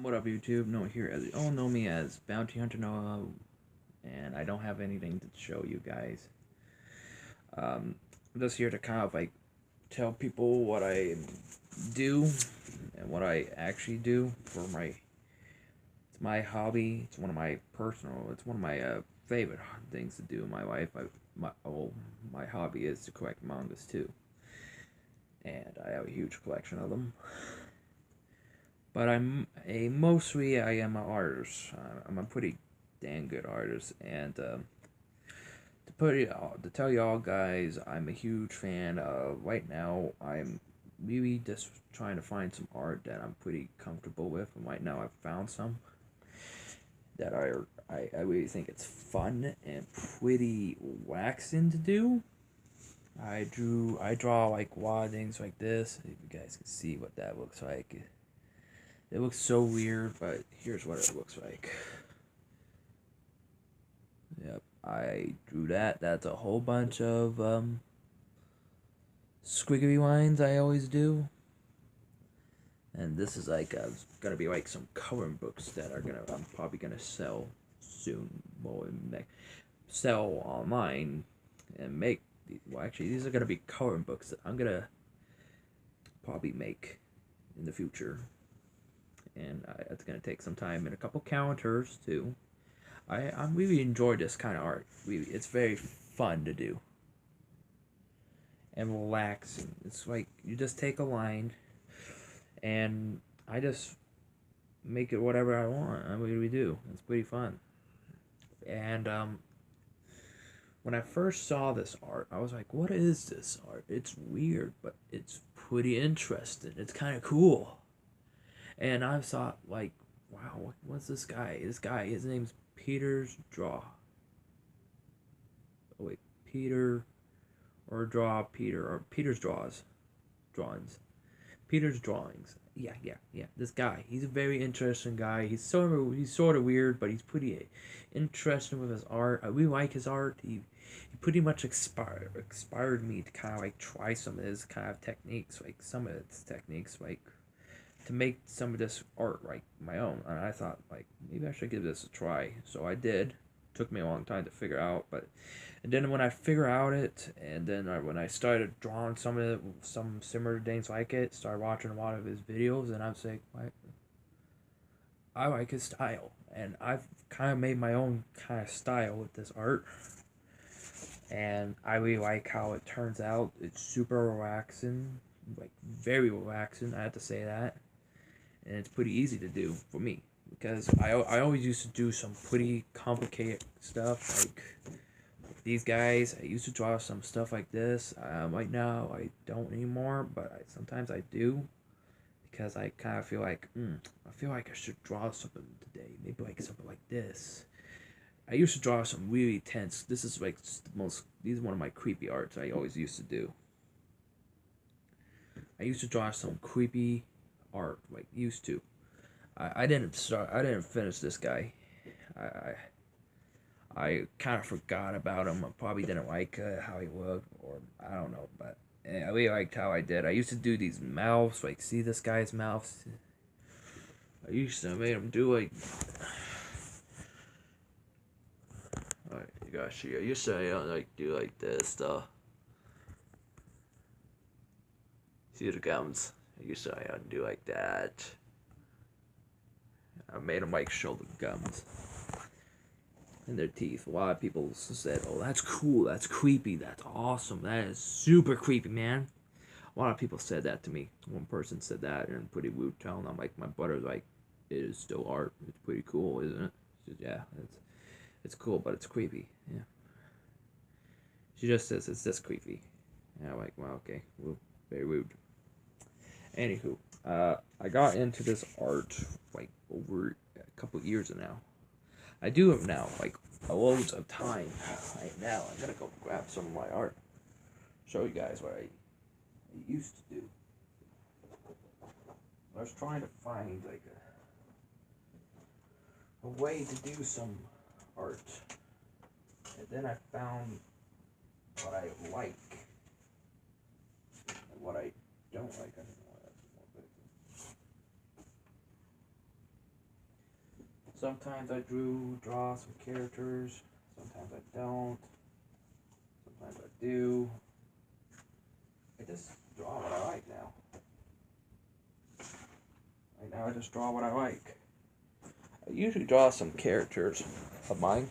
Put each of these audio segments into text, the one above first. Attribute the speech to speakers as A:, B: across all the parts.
A: What up, YouTube? Noah here. As you all know me as Bounty Hunter Noah, and I don't have anything to show you guys. I'm just here to kind of like tell people what I do and what I actually do for my. It's my hobby. It's one of my personal. It's one of my favorite things to do in my life. My hobby is to collect mangas too, and I have a huge collection of them. But I am an artist. I'm a pretty dang good artist, and to tell y'all guys, I'm a huge fan of. Right now, I'm really just trying to find some art that I'm pretty comfortable with, and right now I've found some that I really think it's fun and pretty waxing to do. I draw like wild things like this. If you guys can see what that looks like. It looks so weird, but here's what it looks like. Yep, I drew that. That's a whole bunch of squiggly lines I always do. And this is like gonna be like some coloring books that I'm probably gonna sell soon. Well, sell online and make. Well, actually, these are gonna be coloring books that I'm gonna probably make in the future. And it's gonna take some time and a couple counters too. I really enjoy this kind of art. Really, it's very fun to do and relaxing. It's like you just take a line, and I just make it whatever I want. I really do. It's pretty fun. And when I first saw this art, I was like, "What is this art? It's weird, but it's pretty interesting. It's kind of cool." And I thought, like, "Wow, what's this guy? This guy, his name's Peter's Draw. Oh wait, Peter or Draw Peter or Peter's Drawings. Peter's Drawings. Yeah. This guy, he's a very interesting guy. He's sort of weird, but he's pretty interesting with his art. I really like his art. He pretty much inspired me to kind of like try some of his kind of techniques, like some of its techniques, like to make some of this art like my own. And I thought like maybe I should give this a try. So I did. Took me a long time to figure out, but and then when I figure out it, and then when I started drawing some similar things like it, started watching a lot of his videos, and I was like, I like his style, and I've kind of made my own kind of style with this art, and I really like how it turns out. It's super relaxing, like very relaxing. I have to say that, and it's pretty easy to do for me because I always used to do some pretty complicated stuff like these guys. I used to draw some stuff like this. Right now I don't anymore, but sometimes I do because I kind of feel like I feel like I should draw something today. Maybe like something like this. I used to draw some really tense. This is like the most. These are one of my creepy arts I always used to do. I used to draw some creepy art, like used to. I didn't start. I didn't finish this guy. I I kind of forgot about him. I probably didn't like how he looked, or I don't know, but I really liked how I did. I used to do these mouths, like see this guy's mouth. I used to make him do like. Alright, you gotta see. I used to like do like this stuff. See the gums. I used to do like that. I made him like show the gums in their teeth. A lot of people said, "Oh, that's cool. That's creepy. That's awesome. That is super creepy, man." A lot of people said that to me. One person said that in a pretty rude tone. I'm like, my brother's like, "It is still art. It's pretty cool, isn't it?" She said, "Yeah, it's cool, but it's creepy." Yeah. She just says it's just creepy. And I'm like, "Well, okay, well, very rude." Anywho, I got into this art like over a couple years now. I do it now, like loads of time. Right now, I'm gonna go grab some of my art. Show you guys what I used to do. I was trying to find like a way to do some art, and then I found what I like and what I don't like. I don't know why that's more big. Sometimes I draw some characters. Sometimes I don't. Sometimes I do. I just draw what I like now. Right now I just draw what I like. I usually draw some characters of mine.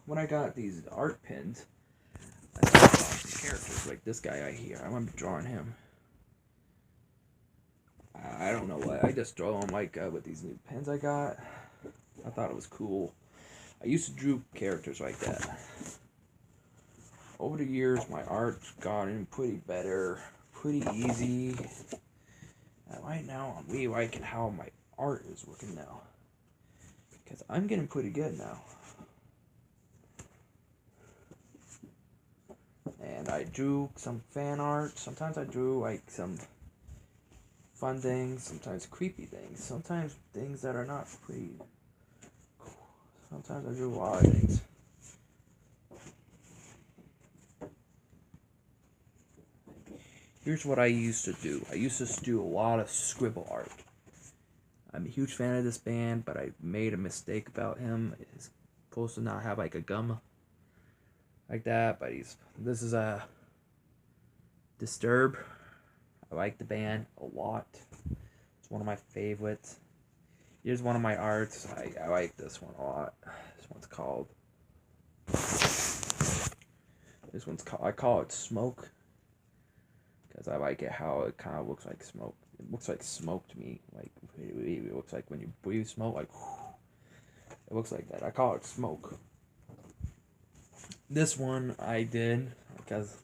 A: When I got these art pins, I started drawing some characters like this guy right here. I remember drawing him. I don't know why. I just draw them like with these new pens I got. I thought it was cool. I used to draw characters like that. Over the years, my art's gotten pretty better, pretty easy. And right now, I'm really liking how my art is looking now. Because I'm getting pretty good now. And I drew some fan art. Sometimes I drew like some fun things, sometimes creepy things, sometimes things that are not pretty cool. Sometimes I drew a lot of things. Here's what I used to do. I used to do a lot of scribble art. I'm a huge fan of this band, but I made a mistake about him. He's supposed to not have like a gum like that, but this is a Disturb. I like the band a lot. It's one of my favorites. Here's one of my arts. I like this one a lot. I call it Smoke. Because I like it how it kind of looks like smoke. It looks like smoke to me. Like, it looks like when you breathe smoke, like, whew. It looks like that. I call it Smoke. This one I did because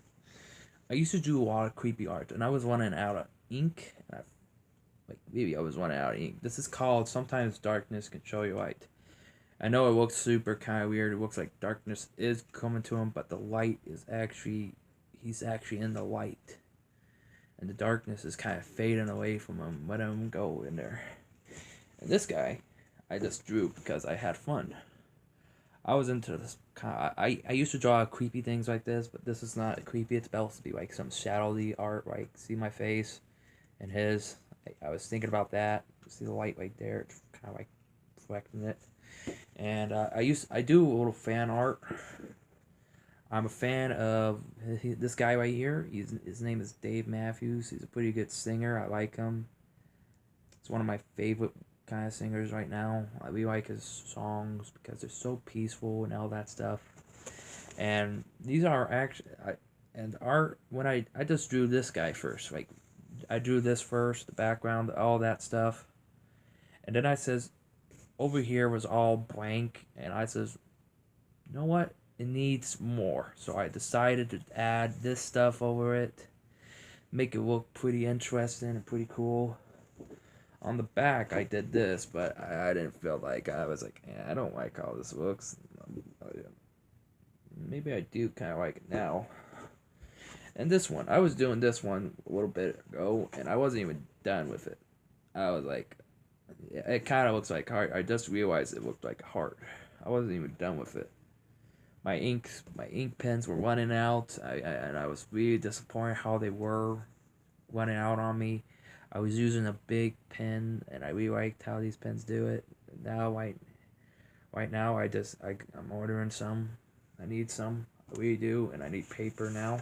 A: I used to do a lot of creepy art, and I was running out of ink. And I was running out of ink. This is called Sometimes Darkness Can Show You Light. I know it looks super kind of weird. It looks like darkness is coming to him, but the light is he's actually in the light. And the darkness is kind of fading away from him. Let him go in there. And this guy, I just drew because I had fun. I was into this I used to draw creepy things like this, but this is not creepy. It's supposed to be like some shadowy art, like see my face and his. I was thinking about that. See the light right there. It's kind of like reflecting it. And I do a little fan art. I'm a fan of this guy right here. His name is Dave Matthews. He's a pretty good singer. I like him. It's one of my favorite kind of singers right now. I really like his songs because they're so peaceful and all that stuff. And these are actually when I just drew this guy first. Like I drew this first, the background, all that stuff. And then I says over here was all blank, and I says, you know what? It needs more. So I decided to add this stuff over it, make it look pretty interesting and pretty cool. On the back, I did this, but I didn't feel like I was like, I don't like how this looks. Maybe I do kind of like it now. And this one, I was doing this one a little bit ago, and I wasn't even done with it. I was like, it kind of looks like heart. I just realized it looked like a heart. I wasn't even done with it. My ink pens were running out. And I was really disappointed how they were running out on me. I was using a big pen, and I really liked how these pens do it. Now, right now, I'm ordering some. I need some. I really do, and I need paper now.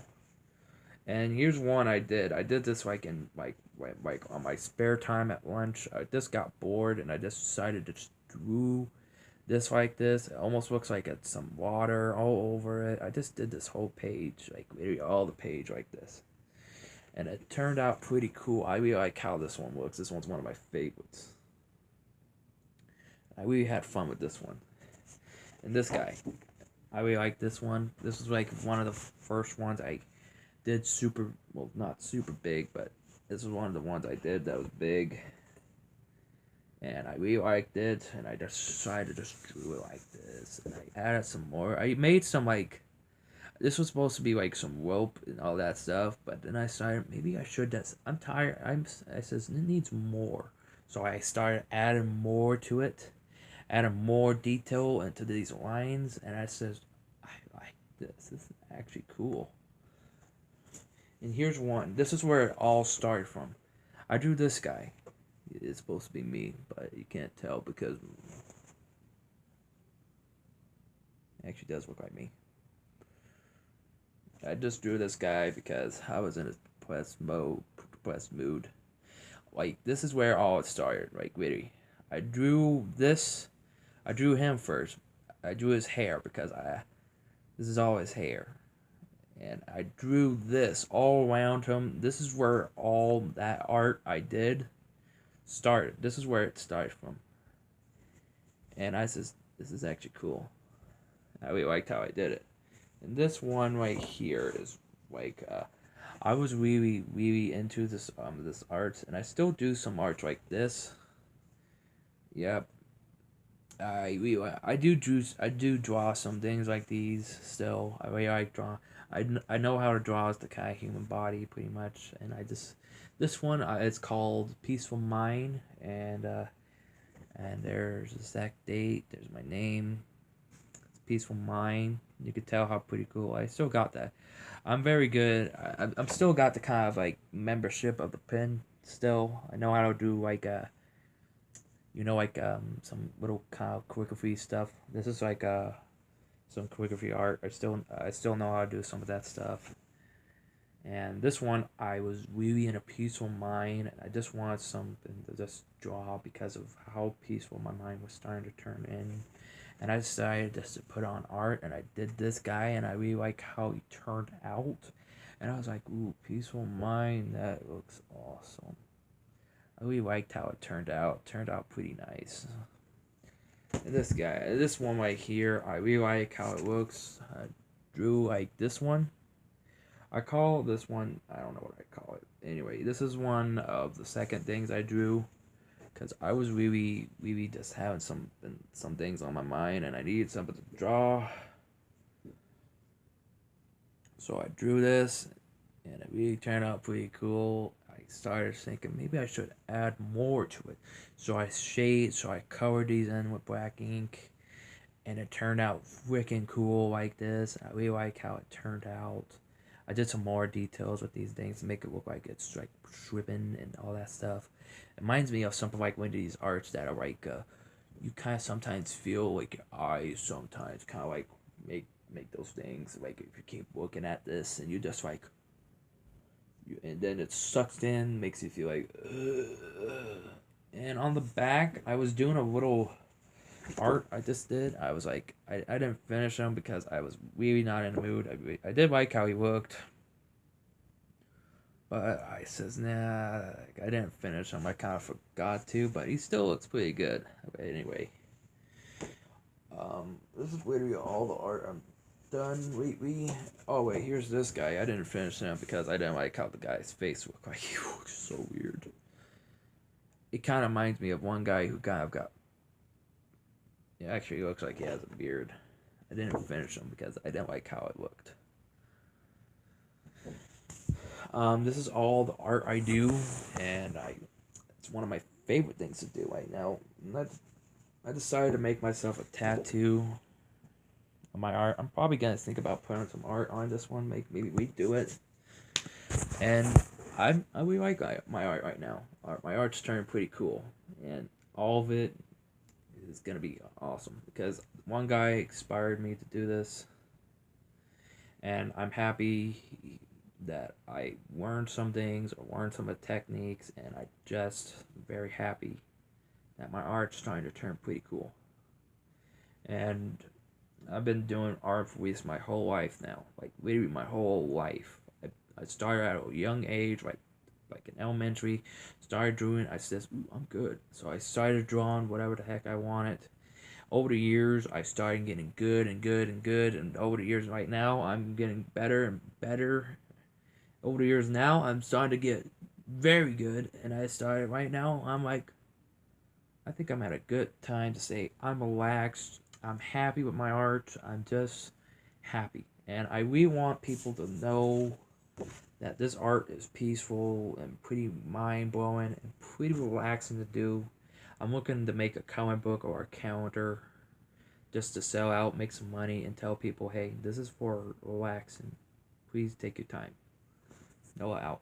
A: And here's one I did. I did this like on my spare time at lunch. I just got bored, and I just decided to just drew this like this. It almost looks like it's some water all over it. I just did this whole page, like literally all the page like this. And it turned out pretty cool. I really like how this one looks. This one's one of my favorites. I really had fun with this one. And this guy, I really like this one. This was like one of the first ones I did not super big, but this was one of the ones I did that was big. And I really liked it, and I just decided to just do it like this. And I added some more. I made some like, this was supposed to be like some rope and all that stuff, but then I decided maybe I should just, I'm tired, I says, it needs more. So I started adding more to it, adding more detail into these lines, and I says, I like this is actually cool. And here's one, this is where it all started from. I drew this guy. is supposed to be me, but you can't tell because it actually does look like me. I just drew this guy because I was in a depressed mood. Like, this is where all it started, like, really. I drew him first. I drew his hair because this is all his hair. And I drew this all around him. This is where all that art I did started. This is where it started from. And I says, this is actually cool. I really liked how I did it. And this one right here is like, I was really into this art, and I still do some art like this. Yep. I do draw some things like these still. I really like draw. I know how to draw as the kind of human body pretty much, and this one it's called Peaceful Mind, and there's the exact date. There's my name. It's Peaceful Mind. You could tell how pretty cool. I still got that. I'm very good. I'm still got the kind of like membership of the pen. Still, I know how to do like some little kind of calligraphy stuff. This is like some calligraphy art. I still know how to do some of that stuff. And this one, I was really in a peaceful mind, and I just wanted something to just draw because of how peaceful my mind was starting to turn in. And I decided just to put on art, and I did this guy, and I really like how he turned out. And I was like, ooh, peaceful mind, that looks awesome. I really liked how it turned out. It turned out pretty nice. And this one right here, I really like how it looks. I drew like this one. I call this one, I don't know what I call it. Anyway, this is one of the second things I drew, because I was really just having some things on my mind, and I needed something to draw. So I drew this, and it really turned out pretty cool. I started thinking maybe I should add more to it. So I colored these in with black ink, and it turned out freaking cool like this. I really like how it turned out. I did some more details with these things to make it look like it's like dripping and all that stuff. It reminds me of something like one of these arts that are like, you kind of sometimes feel like your eyes sometimes kind of like make those things. Like if you keep looking at this and you just like, and then it sucks in, makes you feel like, ugh. And on the back, I was doing a little art I just did. I was like, I didn't finish him because I was really not in the mood. I did like how he looked, but I says, nah, I didn't finish him. I kind of forgot to, but he still looks pretty good. But anyway, this is literally all the art I'm done. Oh wait, here's this guy. I didn't finish him because I didn't like how the guy's face looked like. He looks so weird. It kind of reminds me of one guy who kind of got. It actually looks like he has a beard. I didn't finish him because I didn't like how it looked. This is all the art I do, and it's one of my favorite things to do right now. I decided to make myself a tattoo of my art. I'm probably gonna think about putting some art on this one. Maybe we do it. And I really like my art right now. My art's turning pretty cool, and all of it is gonna be awesome because one guy inspired me to do this, and I'm happy that I learned some things or learned some of the techniques, and I just very happy that my art's starting to turn pretty cool. And I've been doing art for my whole life now, like literally my whole life. I started at a young age, like in elementary, started drawing. I said, ooh, I'm good. So I started drawing whatever the heck I wanted. Over the years, I started getting good and good and good, and over the years right now, I'm getting better and better. Over the years now, I'm starting to get very good, and I started right now, I'm like, I think I'm at a good time to say I'm relaxed, I'm happy with my art, I'm just happy. And I really want people to know that this art is peaceful and pretty mind-blowing and pretty relaxing to do. I'm looking to make a comic book or a calendar just to sell out, make some money, and tell people, hey, this is for relaxing. Please take your time. Noah out.